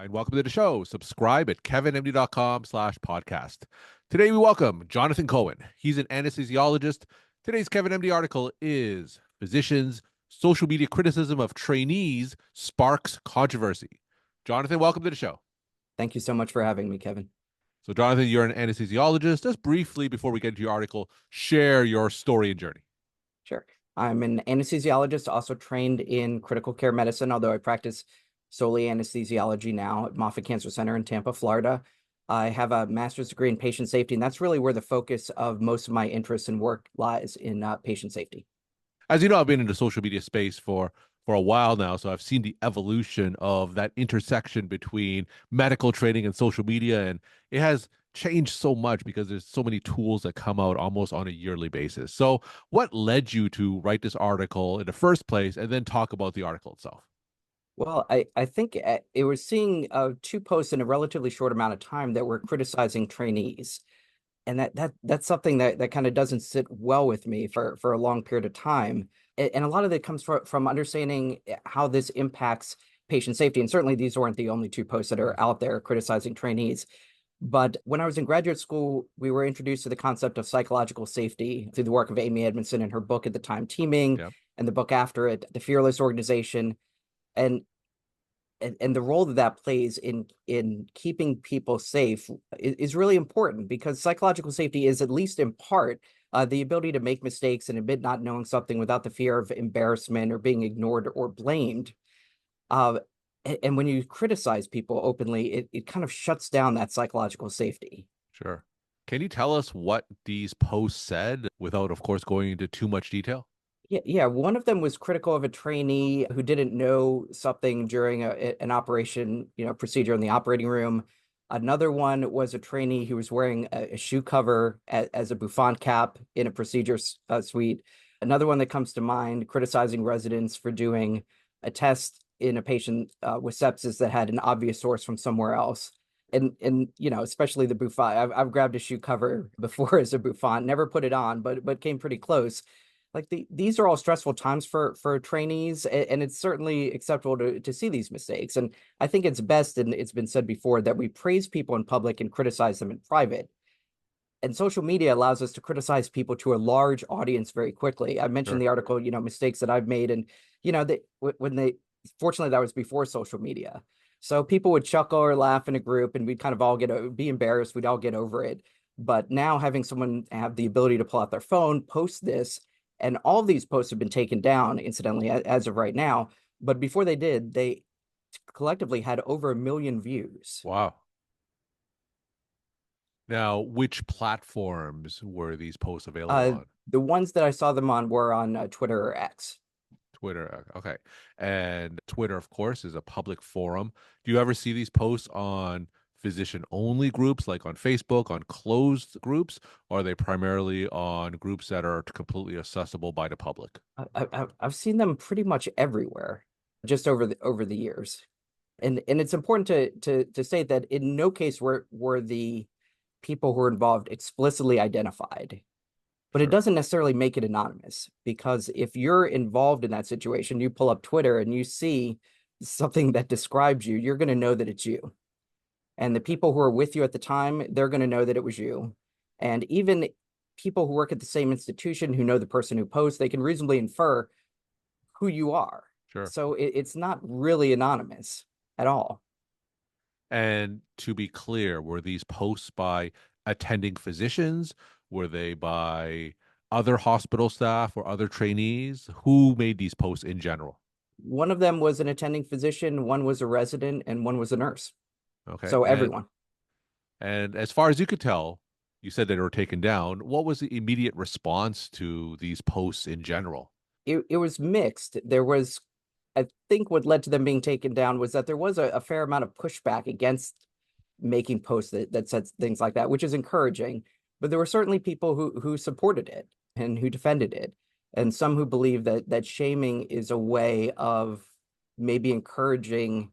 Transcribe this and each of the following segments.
and welcome to the show. Subscribe at kevinmd.com/podcast. Today we welcome Jonathan Cohen. He's an anesthesiologist. Today's Kevin MD article is Physicians' Social Media Criticism of Trainees Sparks Controversy. Jonathan, welcome to the show. Thank you so much for having me, Kevin. So, Jonathan, you're an anesthesiologist. Just briefly, before we get into your article, share your story and journey. Sure. I'm an anesthesiologist, also trained in critical care medicine, although I practice solely anesthesiology now at Moffitt Cancer Center in Tampa, Florida. I have a master's degree in patient safety, and that's really where the focus of most of my interest and work lies in patient safety. As you know, I've been in the social media space for a while now, so I've seen the evolution of that intersection between medical training and social media, and it has changed so much because there's so many tools that come out almost on a yearly basis. So what led you to write this article in the first place and then talk about the article itself? Well, I think it was seeing two posts in a relatively short amount of time that were criticizing trainees. And that's something that kind of doesn't sit well with me for a long period of time. And a lot of it comes from understanding how this impacts patient safety. And certainly these weren't the only two posts that are out there criticizing trainees. But when I was in graduate school, we were introduced to the concept of psychological safety through the work of Amy Edmondson in her book at the time, Teaming, Yep. and the book after it, The Fearless Organization. And the role that plays in keeping people safe is really important, because psychological safety is, at least in part, the ability to make mistakes and admit not knowing something without the fear of embarrassment or being ignored or blamed. And when you criticize people openly, it kind of shuts down that psychological safety. Sure. Can you tell us what these posts said without, of course, going into too much detail? Yeah. One of them was critical of a trainee who didn't know something during an operation, procedure in the operating room. Another one was a trainee who was wearing a shoe cover as a bouffant cap in a procedure suite. Another one that comes to mind, criticizing residents for doing a test in a patient with sepsis that had an obvious source from somewhere else. And especially the bouffant. I've grabbed a shoe cover before as a bouffant, never put it on, but came pretty close. Like these are all stressful times for trainees, and it's certainly acceptable to see these mistakes. And I think it's best, and it's been said before, that we praise people in public and criticize them in private. And social media allows us to criticize people to a large audience very quickly. I mentioned Sure. the article, mistakes that I've made, and fortunately that was before social media. So people would chuckle or laugh in a group, and we'd kind of all be embarrassed. We'd all get over it. But now having someone have the ability to pull out their phone, post this, and all of these posts have been taken down, incidentally, as of right now. But before they did, they collectively had over 1 million views. Wow. Now, which platforms were these posts available on? The ones that I saw them on were on Twitter or X. Twitter. Okay. And Twitter, of course, is a public forum. Do you ever see these posts on physician-only groups, like on Facebook, on closed groups, or are they primarily on groups that are completely accessible by the public? I've seen them pretty much everywhere, just over the years. And it's important to say that in no case were the people who were involved explicitly identified. But it Sure. doesn't necessarily make it anonymous, because if you're involved in that situation, you pull up Twitter and you see something that describes you, you're going to know that it's you. And the people who are with you at the time, they're going to know that it was you. And even people who work at the same institution who know the person who posts, they can reasonably infer who you are. Sure. So it's not really anonymous at all. And to be clear, were these posts by attending physicians? Were they by other hospital staff or other trainees? Who made these posts in general? One of them was an attending physician, one was a resident, and one was a nurse. Okay. So everyone. And as far as you could tell, you said that they were taken down. What was the immediate response to these posts in general? It was mixed. There was, I think what led to them being taken down was that there was a fair amount of pushback against making posts that said things like that, which is encouraging. But there were certainly people who supported it and who defended it, and some who believe that shaming is a way of maybe encouraging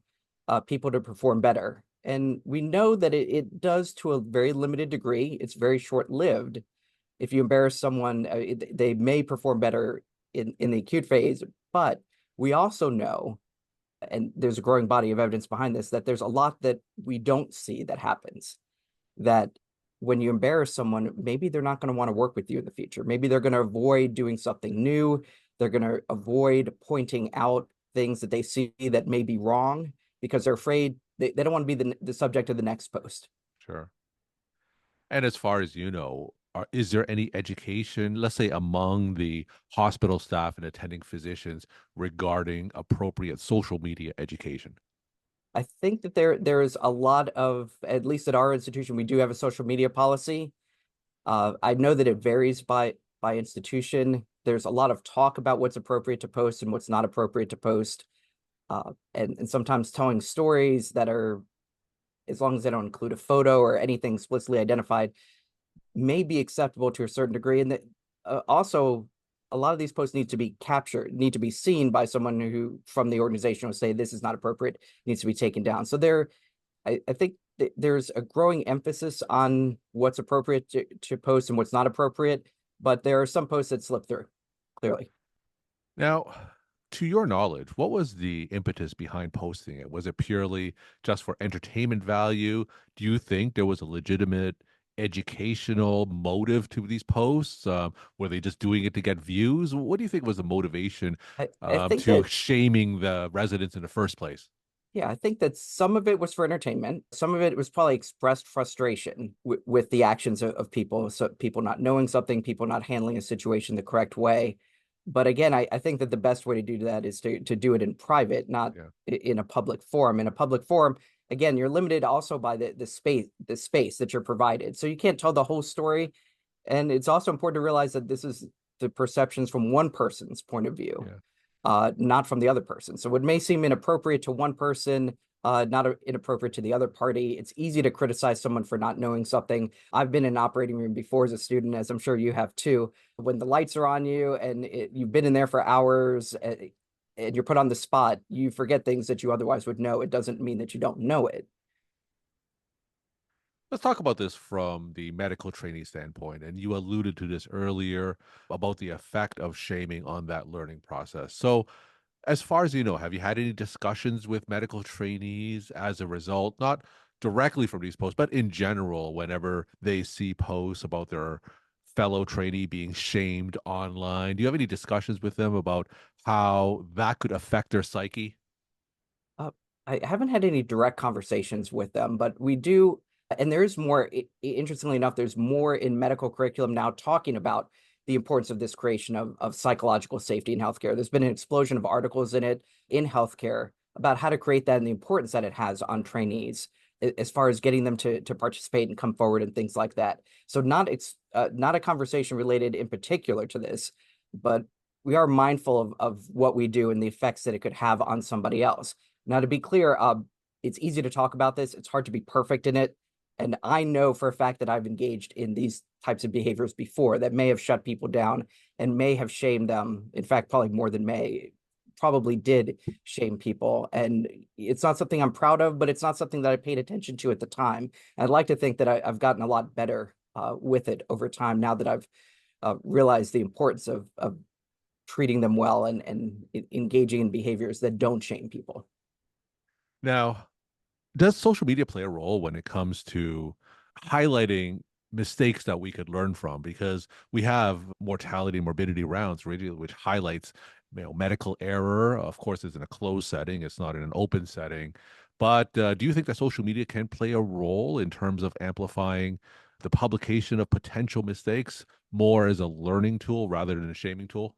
people to perform better. And we know that it does to a very limited degree. It's very short-lived. If you embarrass someone, they may perform better in the acute phase. But we also know, and there's a growing body of evidence behind this, that there's a lot that we don't see that happens. That when you embarrass someone, maybe they're not going to want to work with you in the future. Maybe they're going to avoid doing something new. They're going to avoid pointing out things that they see that may be wrong because they're afraid they don't want to be the subject of the next post. Sure. And as far as you know, is there any education, let's say among the hospital staff and attending physicians, regarding appropriate social media education? I think that there is a lot of, at least at our institution, we do have a social media policy. I know that it varies by institution. There's a lot of talk about what's appropriate to post and what's not appropriate to post. And sometimes telling stories that are, as long as they don't include a photo or anything explicitly identified, may be acceptable to a certain degree. And that also, a lot of these posts need to be captured, need to be seen by someone who from the organization will say this is not appropriate, needs to be taken down. So I think there's a growing emphasis on what's appropriate to post and what's not appropriate, but there are some posts that slip through, clearly. Now, to your knowledge, what was the impetus behind posting it? Was it purely just for entertainment value? Do you think there was a legitimate educational motive to these posts? Were they just doing it to get views? What do you think was the motivation I think to that shaming the residents in the first place? Yeah, I think that some of it was for entertainment. Some of it was probably expressed frustration with the actions of people. So people not knowing something, people not handling a situation the correct way. But again, I think that the best way to do that is to do it in private, not Yeah. in a public forum. In a public forum, again, you're limited also by the space that you're provided. So you can't tell the whole story. And it's also important to realize that this is the perceptions from one person's point of view, Yeah. not from the other person. So it may seem inappropriate to one person, not inappropriate to the other party. It's easy to criticize someone for not knowing something. I've been in an operating room before as a student, as I'm sure you have too. When the lights are on you and you've been in there for hours and you're put on the spot, you forget things that you otherwise would know. It doesn't mean that you don't know it. Let's talk about this from the medical trainee standpoint. And you alluded to this earlier about the effect of shaming on that learning process. So, as far as you know, have you had any discussions with medical trainees as a result, not directly from these posts, but in general, whenever they see posts about their fellow trainee being shamed online? Do you have any discussions with them about how that could affect their psyche? Uh, I haven't had any direct conversations with them, but we do, and there is more, interestingly enough, there's more in medical curriculum now talking about the importance of this creation of psychological safety in healthcare. There's been an explosion of articles in it in healthcare about how to create that and the importance that it has on trainees as far as getting them to participate and come forward and things like that. So not a conversation related in particular to this, but we are mindful of what we do and the effects that it could have on somebody else. Now, to be clear, it's easy to talk about this. It's hard to be perfect in it. And I know for a fact that I've engaged in these types of behaviors before that may have shut people down and may have shamed them. In fact, probably more than probably did shame people. And it's not something I'm proud of, but it's not something that I paid attention to at the time. I'd like to think that I've gotten a lot better with it over time now that I've realized the importance of treating them well and engaging in behaviors that don't shame people. Now, does social media play a role when it comes to highlighting mistakes that we could learn from? Because we have mortality and morbidity rounds, really, which highlights, medical error. Of course, it's in a closed setting; it's not in an open setting. But do you think that social media can play a role in terms of amplifying the publication of potential mistakes more as a learning tool rather than a shaming tool?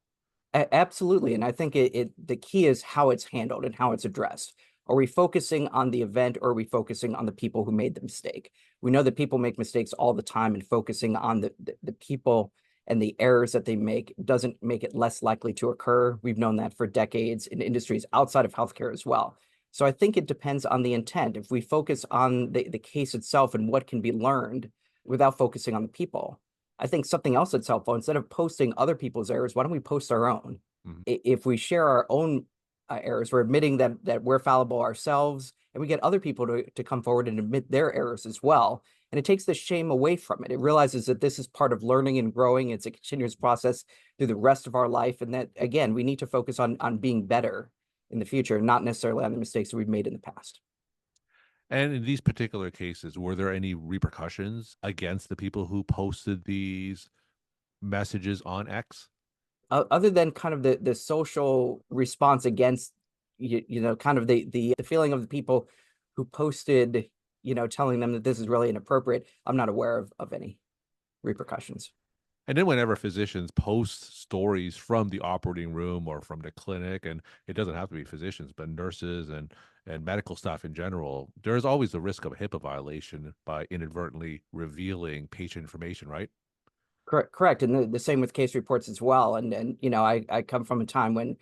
Absolutely. And I think the key is how it's handled and how it's addressed. Are we focusing on the event or are we focusing on the people who made the mistake? We know that people make mistakes all the time, and focusing on the people and the errors that they make doesn't make it less likely to occur. We've known that for decades in industries outside of healthcare as well. So I think it depends on the intent. If we focus on the case itself and what can be learned without focusing on the people, I think something else that's helpful, instead of posting other people's errors, why don't we post our own? Mhm. If we share our own errors, we're admitting that we're fallible ourselves, and we get other people to come forward and admit their errors as well. And it takes the shame away from it. It realizes that this is part of learning and growing. It's a continuous process through the rest of our life. And that, again, we need to focus on being better in the future, not necessarily on the mistakes we've made in the past. And in these particular cases, were there any repercussions against the people who posted these messages on X? Other than kind of the social response against kind of the feeling of the people who posted, telling them that this is really inappropriate, I'm not aware of any repercussions. And then whenever physicians post stories from the operating room or from the clinic, and it doesn't have to be physicians, but nurses and medical staff in general, there's always the risk of a HIPAA violation by inadvertently revealing patient information, right? Correct. And the same with case reports as well. And I come from a time when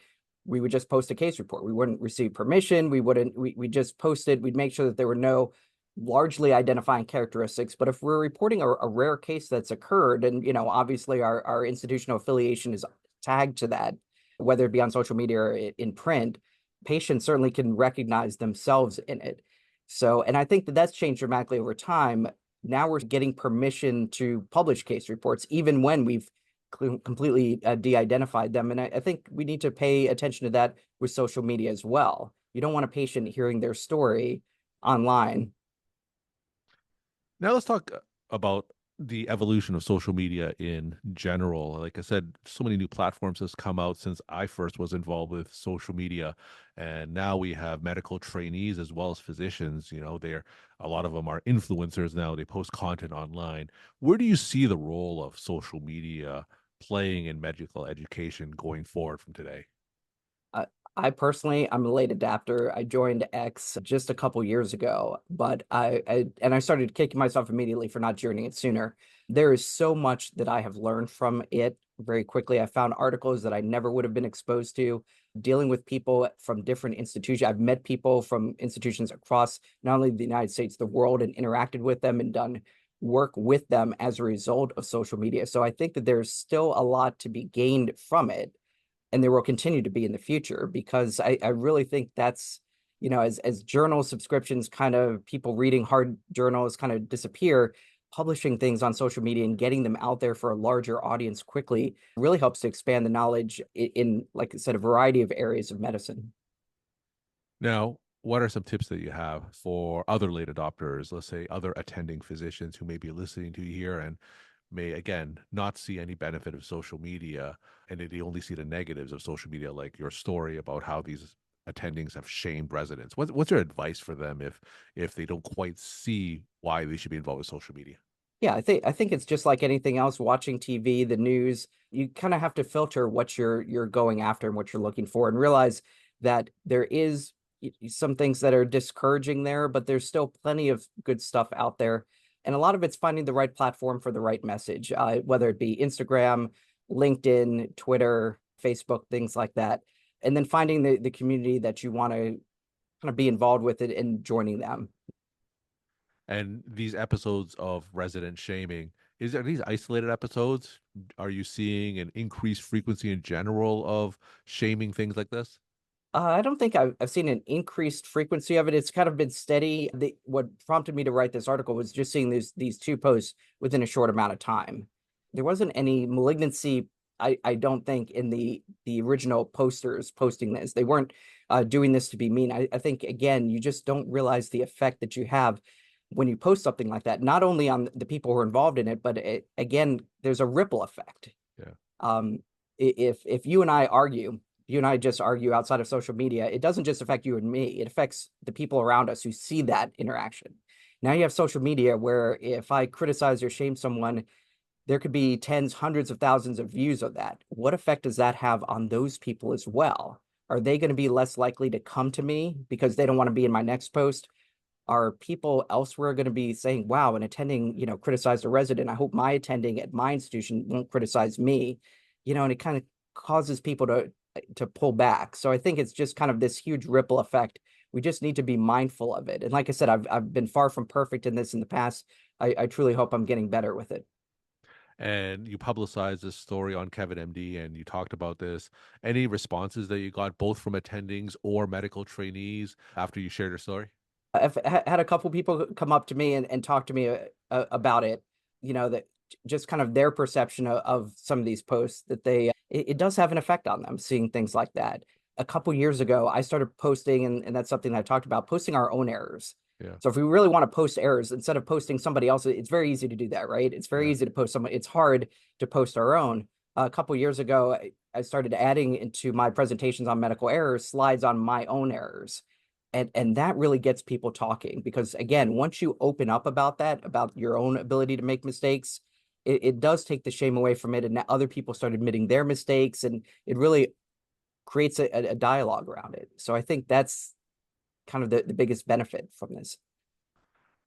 we would just post a case report. We wouldn't receive permission. We just posted, we'd make sure that there were no largely identifying characteristics. But if we're reporting a rare case that's occurred, and obviously our institutional affiliation is tagged to that, whether it be on social media or in print, patients certainly can recognize themselves in it. So, and I think that that's changed dramatically over time. Now we're getting permission to publish case reports, even when we've completely de-identified them. And I think we need to pay attention to that with social media as well. You don't want a patient hearing their story online. Now let's talk about the evolution of social media in general. Like I said, so many new platforms has come out since I first was involved with social media, and now we have medical trainees as well as physicians. They're a lot of them are influencers now. They post content online. Where do you see the role of social media playing in medical education going forward from today? Uh, I personally, I'm a late adapter. I joined X just a couple years ago, but I started kicking myself immediately for not joining it sooner. There is so much that I have learned from it very quickly. I found articles that I never would have been exposed to, dealing with people from different institutions. I've met people from institutions across not only the United States, the world, and interacted with them and done work with them as a result of social media. So I think that there's still a lot to be gained from it, and there will continue to be in the future, because I really think that's, as journal subscriptions, kind of people reading hard journals kind of disappear, publishing things on social media and getting them out there for a larger audience quickly really helps to expand the knowledge in, like I said, a variety of areas of medicine. Now, what are some tips that you have for other late adopters, let's say other attending physicians who may be listening to you here and may, again, not see any benefit of social media, and they only see the negatives of social media, like your story about how these attendings have shamed residents? What's your advice for them if they don't quite see why they should be involved with social media? Yeah, I think it's just like anything else, watching TV, the news, you kind of have to filter what you're going after and what you're looking for, and realize that there is some things that are discouraging there, but there's still plenty of good stuff out there. And a lot of it's finding the right platform for the right message, whether it be Instagram, LinkedIn, Twitter, Facebook, things like that. And then finding the community that you want to kind of be involved with it and joining them. And these episodes of resident shaming, are these isolated episodes? Are you seeing an increased frequency in general of shaming things like this? I don't think I've seen an increased frequency of it. It's kind of been steady. What prompted me to write this article was just seeing these two posts within a short amount of time. There wasn't any malignancy, I don't think, in the original posters posting this. They weren't doing this to be mean. I think, again, you just don't realize the effect that you have when you post something like that, not only on the people who are involved in it, but again, there's a ripple effect. Yeah. If you and I argue, you and I just argue outside of social media, it doesn't just affect you and me, it affects the people around us who see that interaction. Now you have social media where if I criticize or shame someone, there could be tens, hundreds of thousands of views of that. What effect does that have on those people as well? Are they going to be less likely to come to me because they don't want to be in my next post? Are people elsewhere going to be saying, wow, an attending, criticized a resident, I hope my attending at my institution won't criticize me, and it kind of causes people to pull back. So I think it's just kind of this huge ripple effect. We just need to be mindful of it. And like I said, I've been far from perfect in this in the past. I truly hope I'm getting better with it. And you publicized this story on Kevin MD, and you talked about this. Any responses that you got both from attendings or medical trainees after you shared your story? I've had a couple people come up to me and talk to me about it, that just kind of their perception of some of these posts, that it does have an effect on them, seeing things like that. a couple years ago, I started posting, and that's something that I talked about, posting our own errors. Yeah. So if we really want to post errors, instead of posting somebody else, it's very easy to do that, right? It's very Yeah. easy to post someone. It's hard to post our own. A couple years ago, I started adding into my presentations on medical errors slides on my own errors. And that really gets people talking because again, once you open up about that, about your own ability to make mistakes, it does take the shame away from it. And other people start admitting their mistakes, and it really creates a dialogue around it. So I think that's kind of the biggest benefit from this.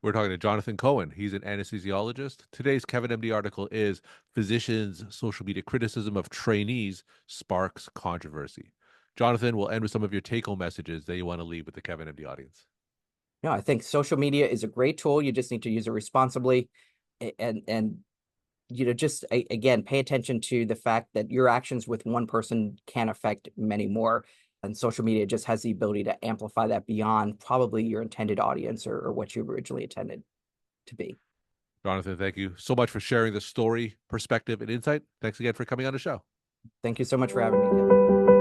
We're talking to Jonathan Cohen. He's an anesthesiologist. Today's Kevin MD article is Physicians' Social Media Criticism of Trainees Sparks Controversy. Jonathan, we'll end with some of your take-home messages that you want to leave with the Kevin MD audience. No, I think social media is a great tool. You just need to use it responsibly, and just again, pay attention to the fact that your actions with one person can affect many more. And social media just has the ability to amplify that beyond probably your intended audience or what you originally intended to be. Jonathan, thank you so much for sharing the story, perspective, and insight. Thanks again for coming on the show. Thank you so much for having me, Kevin.